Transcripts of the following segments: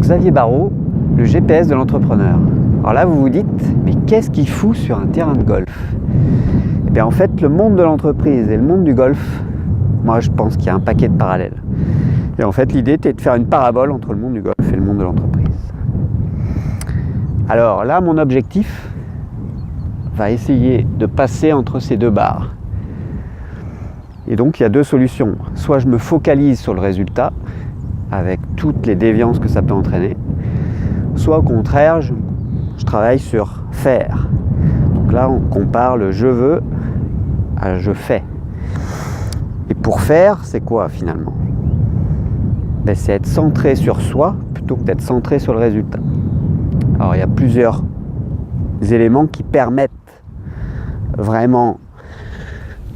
Xavier Barraud, le GPS de l'entrepreneur. Alors là, vous vous dites, mais qu'est-ce qu'il fout sur un terrain de golf? Eh bien, en fait, le monde de l'entreprise et le monde du golf, moi, je pense qu'il y a un paquet de parallèles. Et en fait, l'idée était de faire une parabole entre le monde du golf et le monde de l'entreprise. Alors là, mon objectif va essayer de passer entre ces deux barres. Et donc, il y a deux solutions. Soit je me focalise sur le résultat, avec toutes les déviances que ça peut entraîner, soit au contraire, je travaille sur faire. Donc là, on compare le je veux à je fais. Et pour faire, c'est quoi finalement? C'est être centré sur soi plutôt que d'être centré sur le résultat. Alors il y a plusieurs éléments qui permettent vraiment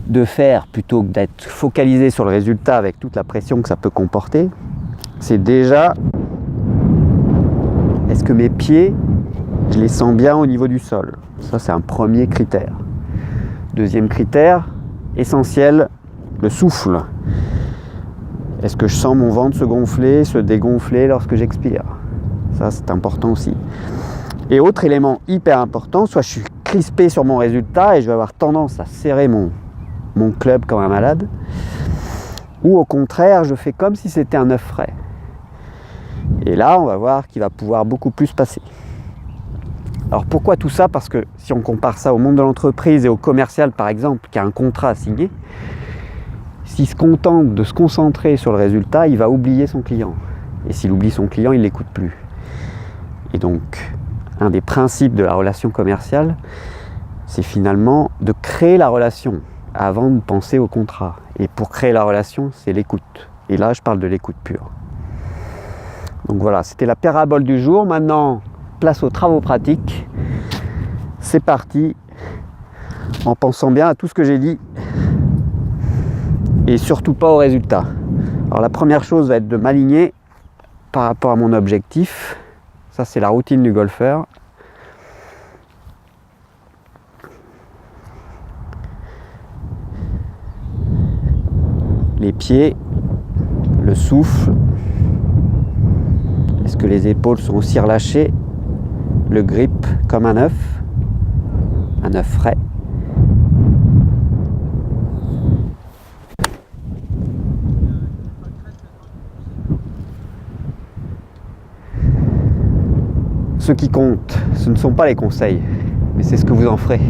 de faire plutôt que d'être focalisé sur le résultat avec toute la pression que ça peut comporter. C'est déjà, est-ce que mes pieds, je les sens bien au niveau du sol? Ça, c'est un premier critère. Deuxième critère, essentiel, le souffle. Est-ce que je sens mon ventre se gonfler, se dégonfler lorsque j'expire? Ça, c'est important aussi. Et autre élément hyper important, soit je suis crispé sur mon résultat et je vais avoir tendance à serrer mon club comme un malade, ou au contraire, je fais comme si c'était un œuf frais. Et là, on va voir qu'il va pouvoir beaucoup plus passer. Alors pourquoi tout ça? Parce que si on compare ça au monde de l'entreprise et au commercial, par exemple, qui a un contrat à signer, s'il se contente de se concentrer sur le résultat, il va oublier son client. Et s'il oublie son client, il ne l'écoute plus. Et donc, un des principes de la relation commerciale, c'est finalement de créer la relation avant de penser au contrat. Et pour créer la relation, c'est l'écoute. Et là, je parle de l'écoute pure. Donc voilà, c'était la parabole du jour. Maintenant, place aux travaux pratiques. C'est parti, en pensant bien à tout ce que j'ai dit. Et surtout pas au résultat. Alors la première chose va être de m'aligner par rapport à mon objectif. Ça, c'est la routine du golfeur. Les pieds, le souffle. Est-ce que les épaules sont aussi relâchées? Le grip comme un œuf frais. Ce qui compte, ce ne sont pas les conseils, mais c'est ce que vous en ferez.